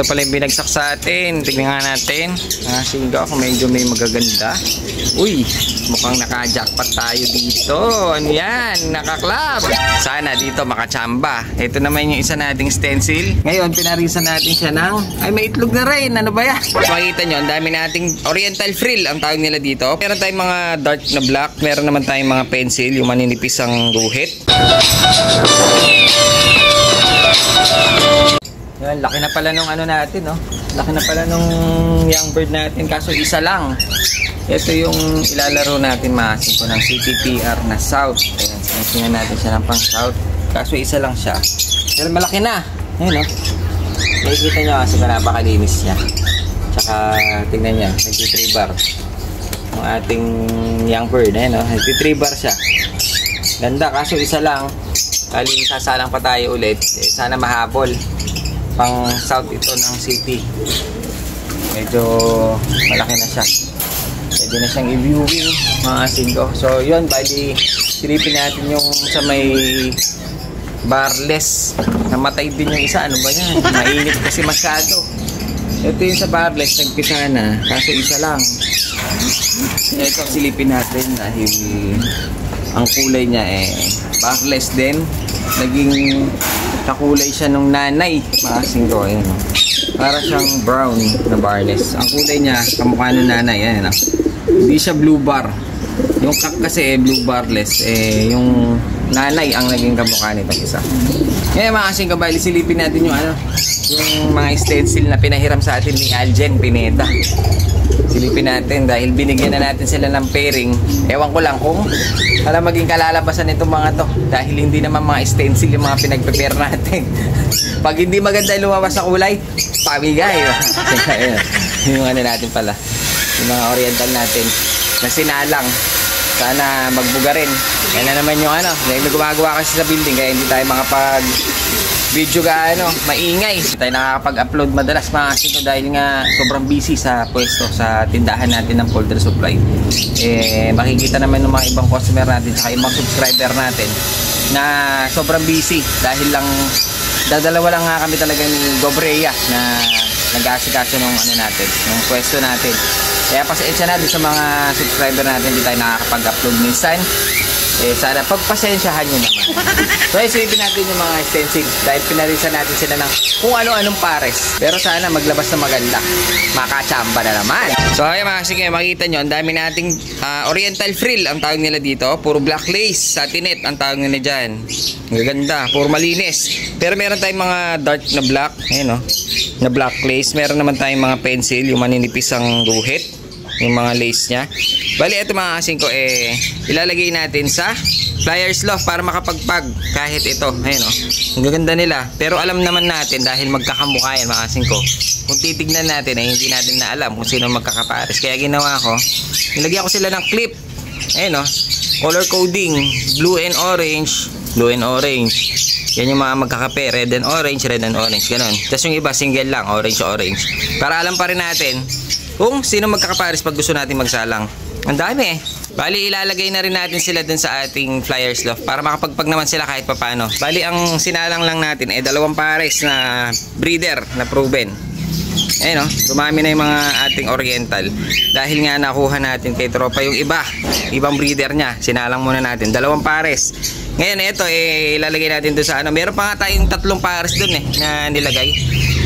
ito pala yung binagsak sa atin. Tignan nga natin. Singgo ako, medyo may magaganda. Uy, mukhang naka-jackpot tayo dito. Ano yan? Naka-club. Sana dito makachamba. Ito naman yung isa nating stencil. Ngayon, pinarisan natin siya ng... Ay, may itlog na rin. Ano ba yan? Makikita nyo, ang dami nating oriental frill ang tawag nila dito. Meron tayong mga dark na black. Meron naman tayong mga pencil, yung maninipis ang guhit. Yan, laki na pala nung ano natin, no? Laki na pala nung young bird natin, kaso isa lang. Ito yung ilalaro natin maasin ko ng CTPR na South. Ayan, sinasingnan natin siya ng pang South. Kaso isa lang siya. Pero malaki na. Ayan, no? Nakikita nyo kasi napakalinis niya. Tsaka, tignan niya, nag-3 bar. Yung ating young bird, ayan, no? Nag-3 bar siya. Ganda, kaso isa lang. Kali sasalang pa tayo ulit. Sana mahabol. Pang south ito ng city. Medyo malaki na siya. Pwede na siyang i-viewing mga singgo. So yun, bali silipin natin yung sa may barless. Namatay din yung isa. Ano ba yan? Mainit kasi masyado. Ito yung sa barless, nagpisa na. Kaso isa lang. Ito silipin natin dahil ang kulay niya barless din. Naging kakulay siya nung nanay, mga singgo. Ayan, no? Para siyang brown na barless. Ang kulay niya kamukha ng nanay. Ayan, no? Hindi siya blue bar. Yung cup kasi blue barless. Yung nanay ang naging kamukha nito isa. Ngayon mga singgo, bali silipin natin yung yung mga stencil na pinahiram sa atin ni Aljen Pineda. Silipin natin dahil binigyan na natin sila ng pairing. Ewan ko lang kung maging kalalabasan itong mga to. Dahil hindi naman mga stencil yung mga pinagprepare natin. Pag hindi maganda lumabas sa kulay, pamigay. Yung ano natin pala. Yung mga oriental natin na sinalang. Sana magbuga rin. Yan na naman yung may gumagawa kasi sa building kaya hindi tayo makapag-video maingay. Hindi tayo nakakapag-upload madalas mga sito dahil nga sobrang busy sa pwesto sa tindahan natin ng folder supply. Makikita naman ng mga ibang customer natin saka ibang subscriber natin na sobrang busy dahil lang dadalawa lang nga kami talaga ni Gobrea na nag-aasikaso ng natin, ng pwesto natin. Kaya pasensya na din sa mga subscriber natin, hindi tayo nakakapag-upload minsan. Sana pagpasensyahan nyo naman. So silipin natin yung mga stencil dahil pinarisan natin sila ng kung ano-anong pares. Pero sana maglabas na maganda. Makachamba na naman. So ayan mga sige, makikita nyo, ang dami nating oriental frill ang tawag nila dito. Puro black lace, satinette ang tawag nila dyan. Ang ganda, puro malinis. Pero meron tayong mga dark na black, ayan, na black lace. Meron naman tayong mga pencil, yung maninipis ang guhit, yung mga lace nya. Bali ito mga kasing ko ilalagay natin sa Flyers Loft para makapagpag kahit ito. Ayan, ang gaganda nila. Pero alam naman natin dahil magkakamukha yan mga kasing ko. Kung titignan natin hindi natin na alam kung sino magkakapares. Kaya ginawa ko, nilagyan ko sila ng clip. Ayan, color coding, blue and orange. Blue and orange. Yan yung mga magkakape, red and orange, red and orange, ganun. Tapos yung iba single lang, orange, orange. Para alam pa rin natin kung sino magkakapares pag gusto natin magsalang. Ang dami Bali ilalagay na rin natin sila dun sa ating Flyers Loft para makapagpag naman sila kahit papano. Bali ang sinalang lang natin dalawang pares na breeder na proven. Ayun, dumami na yung mga ating oriental dahil nga nakuha natin kay tropa yung ibang breeder niya. Sinalang muna natin dalawang pares. Ngayon ito ilalagay natin doon sa meron pa nga tayong 3 pares doon na nilagay.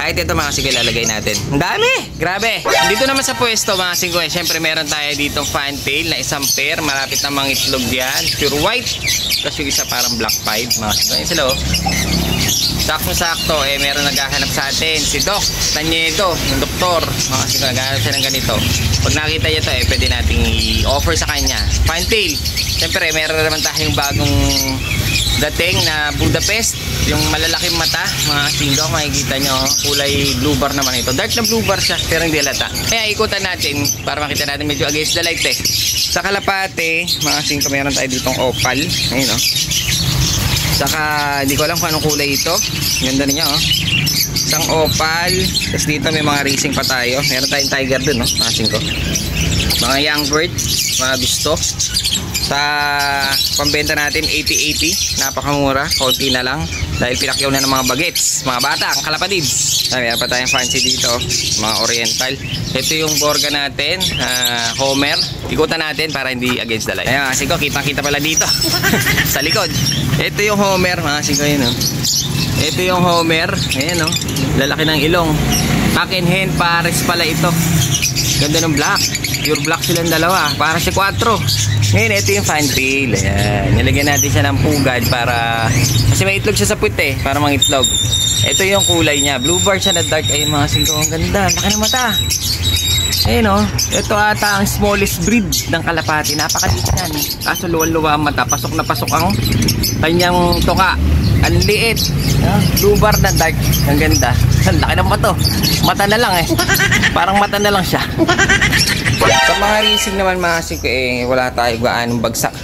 Kahit ito mga sige ilalagay natin. Ang dami! Grabe! Dito naman sa pwesto mga singko syempre meron tayo ditong fantail na isang pair. Malapit na mga itlog diyan. Pure white. Tapos yung isa parang black pied mga singko. Ayun sila Sakto-sakto meron naghahanap sa atin si Doc Tanyedo, yung doktor. Mga singko naghahanap siya ng ganito. Pag nakita niya ito pwede nating i-offer sa kanya. Fantail. Syempre meron naman tayong bagong dating na Budapest, yung malalaking mata mga singko, makikita nyo kulay blue bar naman ito. Dark na blue bar siya pero hindi halata. Kaya ikutan natin para makita natin medyo against the light Sa kalapate mga singko meron tayo ditong opal. Ayun Saka hindi ko alam kung anong kulay ito. Ganda niya Isang opal. Tapos dito may mga racing pa tayo. Meron tayong tiger dun mga singko. Mga young bird, mga bisto. Sa pambenta natin 80-80, napakamura, konti na lang dahil pinakyaw na ng mga bagets, mga bata, ang kalapatids. Meron pa tayong fancy dito, mga oriental. Ito yung Borga natin, Homer. Ikutan natin para hindi against the light. Ayan, kasi ko, kitang-kita pala dito sa likod. Ito yung Homer, mga singko yun, no? Ito yung Homer, ayan, no? Lalaki ng ilong. Pack and hen, pares pala ito. Ganda ng black, pure black silang dalawa, para si 4. Ngayon, ito yung fantail. Ayan, nilagyan natin siya ng pugad para, kasi may itlog siya sa puwet para mangitlog. Ito yung kulay niya, blue bar siya na dark. Ayun mga singko, ang ganda, laki ng mata. Ayun, no? Ito ata ang smallest breed ng kalapati, napakaliit yan. Kaso luwan-luwa ang mata, pasok na pasok ang kanyang tuka. Ang liit, blue bar na dark, ang ganda. Ang laki ng mata na lang parang mata na lang siya. Sa mga racing naman mga singko, wala tayo gaanong bagsak.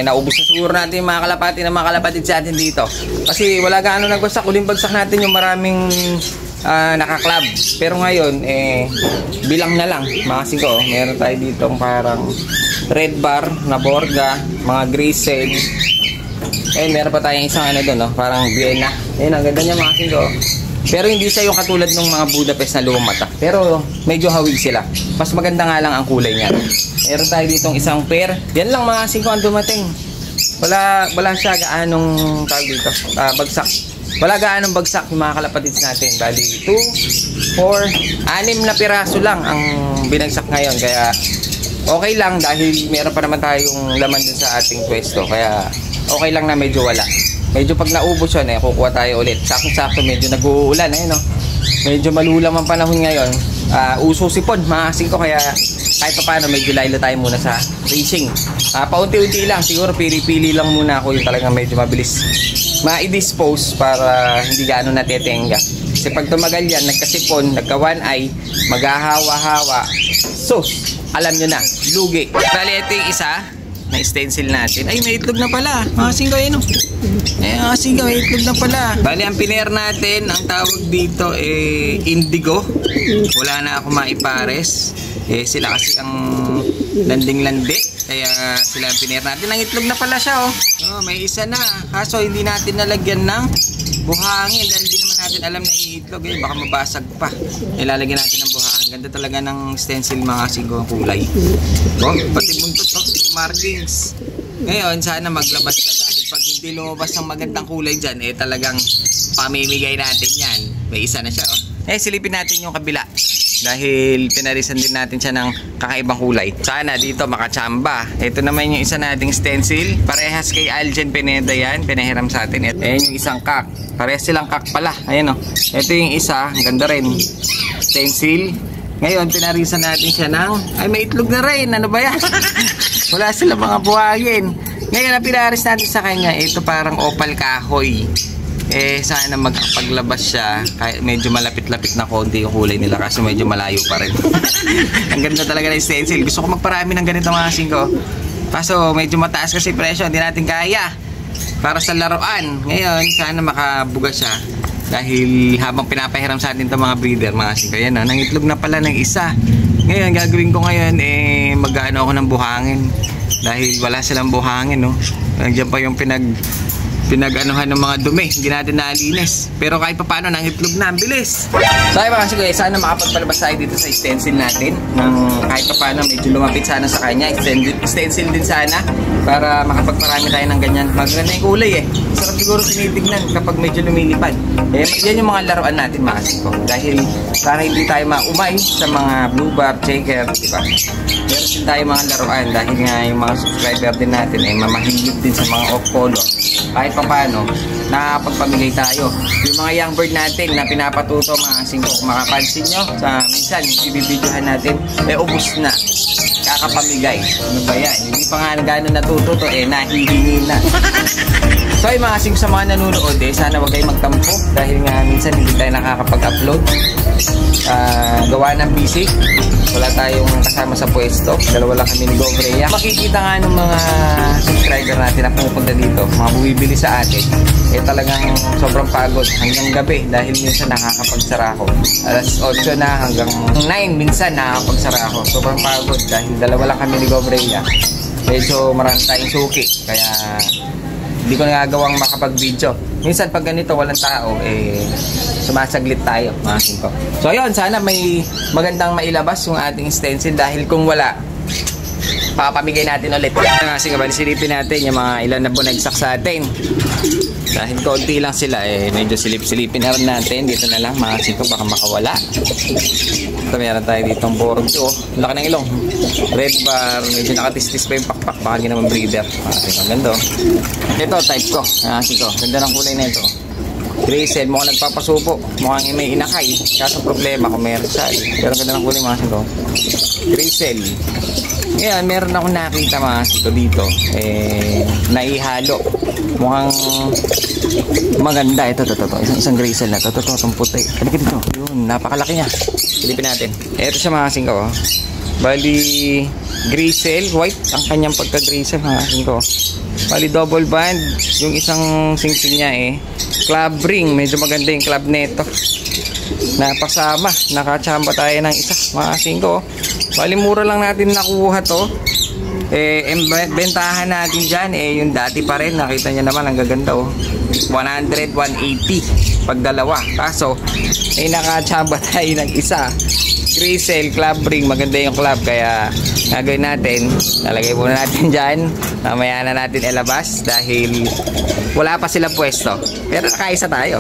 Naubos na siguro natin yung mga kalapati na mga kalapatid sa atin dito. Kasi wala gaano nagbagsak. Uling bagsak natin yung maraming naka-club. Pero ngayon, bilang na lang mga singko. Meron tayo dito parang red bar na Borga, mga Grayson. Meron pa tayong isang ano doon, no? Parang Vienna. Ang ganda niya mga singko. Pero hindi siya yung katulad ng mga Budapest na luwang mata. Pero medyo hawig sila. Mas maganda nga lang ang kulay niya. Meron tayo ditong isang pair. Yan lang mga singko ang dumating. Wala siya gaanong tawag dito, bagsak. Wala gaanong bagsak yung mga kalapatids natin. Bali 2, 4, 6 na piraso lang ang binagsak ngayon. Kaya okay lang dahil meron pa naman tayong laman dun sa ating pwesto. Kaya okay lang na medyo wala. Medyo pag naubos yun, kukuha tayo ulit. Sakto-sakto, medyo nag-uulan, no? Medyo malulam ang panahon ngayon. Uso sipon, mga singko, kaya kahit pa paano, medyo laylo tayo muna sa racing. Paunti-unti lang, siguro pili-pili lang muna ako yung talagang medyo mabilis ma-dispose para hindi gaano natetenga. Kasi pag tumagal yan, nagkasipon, nagka-one eye, maghahawa-hawa. So, alam nyo na, lugi. Bali, ito yung isa na stencil natin. Ay, may itlog na pala. Mga singko, yun, no? Mga singko, may itlog na pala. Bali, ang piner natin, ang tawag dito, indigo. Wala na ako maipares. Sila kasi ang landing-landi. Kaya sila ang piner natin. Ang itlog na pala siya, oh. May isa na. Kaso, hindi natin nalagyan ng buhangin. Dahil hindi naman natin alam na iitlog. Baka mabasag pa. Ilalagyan natin ng buhangin. Ganda talaga ng stencil mga singko kulay. Pati buntot, markings. Ngayon, sana maglabas ka dahil pag hindi lumabas ng magandang kulay dyan, talagang pamimigay natin yan. May isa na siya, oh. Silipin natin yung kabila dahil pinarisan din natin siya ng kakaibang kulay. Sana dito makachamba. Ito naman yung isa nating stencil. Parehas kay Algen Pineda yan. Pinahiram sa atin. Ayan yung isang kak. Parehas silang kak pala. Ayan, oh. Ito yung isa. Ang ganda rin. Stencil. Ngayon, pinarisan natin siya ng... Ay, may itlog na rin. Ano ba yan? Wala sila mga buhagin. Ngayon, ang pinaris natin sa kanya, ito parang opal kahoy. Sana magpaglabas siya. Kahit medyo malapit-lapit na konti yung kulay nila. Kasi medyo malayo pa rin. Ang ganda talaga ng stencil. Gusto ko magparami ng ganito mga singko. Kaso, medyo mataas kasi presyo. Hindi natin kaya. Para sa laruan. Ngayon, sana makabuga siya. Dahil habang pinapahiram sa atin itong mga breeder, mga singko, yan, no? Nangitlog na pala ng isa. Ngayon, gagawin ko ngayon, mag-ano ako ng buhangin. Dahil wala silang buhangin, no? Nandiyan pa yung pinag-anuhan ng mga dumi. Hindi natin nalinis. Pero kahit pa paano, nangitlog na. Ang bilis. So, ay mga singko, sana makapagpalabas tayo dito sa stencil natin. Kahit pa paano, medyo lumapit sana sa kanya. Stencil din sana. Para makapagparami tayo ng ganyan. Maganda yung kulay, Sarap siguro tinitignan kapag medyo lumilipad. Yan yung mga laruan natin mga singko. Dahil para hindi tayo maumay sa mga blue bar, checker, diba? Meron din tayo mga laruan dahil nga yung mga subscriber din natin mamahilig din sa mga off-color. Kahit pa paano, nakapagpamigay tayo. Yung mga young bird natin na pinapatuto mga singko, kung makapansin nyo, minsan ibibidyohan natin, ubos na. Kakapamigay. Ano ba yan? Hindi pa nga gano'n natututo, nahihingi na. So ay mga singko sa mga nanonood, sana wag kayo magtampo dahil nga minsan hindi tayo nakakapag-upload. Gawa ng busy. Wala tayong kasama sa pwesto. Dalawa lang kami ni Gobrea. Makikita nga ng mga subscriber natin na pumupunta dito, mga bumibili sa atin, talagang sobrang pagod hanggang gabi dahil minsan nakakapagsara ako. Alas 8 na hanggang 9 minsan nakakapagsara ako. Sobrang pagod dahil dalawa lang kami ni Gobrea. medyo marami tayong suki. Kaya hindi ko nagagawang makapag-video. Minsan pag ganito walang tao, sumasaglit tayo, mga singko. So ayun, sana may magandang mailabas yung ating stencil dahil kung wala, papamigay natin ulit. Kasi nga silipin natin yung mga ilan na bunagsak sa atin. Dahil konti lang sila, medyo silip-silipin na rin natin. Dito na lang, mga singko, baka makawala. Ito, meron tayo ditong bordo. Laki ng ilong. Red bar, medyo nakatistis pa yung pakpak. Baka ginawang breeder. Mga singko, ganda. Ito, type ko. Mga singko, ganda ng kulay na ito. Gracel, mukhang nagpapasupo. Mukhang may inakay. Kaso problema, commercial. Pero ganda ng kulay, mga singko. Gracel. Ngayon, meron akong nakita, mga singko, dito. Naihalo. Mukhang maganda. Ito. Isang Gracel na. Itong puti. Halika dito. Yun, napakalaki niya. Silipin natin. Ito siya, mga singko. Bali, Gracel. White ang kanyang pagka-Gracel, mga singko. Bali, double band. Yung isang sing-sing niya club ring. Medyo maganda yung club neto. Napasama. Nakachamba tayo ng isa, mga singko. Bali, mura lang natin nakuha to. Bentahan natin dyan, yung dati pa rin. Nakita nyo naman, ang gaganda 100, 180 pag dalawa. Kaso, nakachamba tayo ng isa. Gracel, club ring, maganda yung club. Kaya, gagawin natin, lalagay muna natin dyan. Mamaya na natin ilabas dahil wala pa sila pwesto. Pero nakaisa tayo.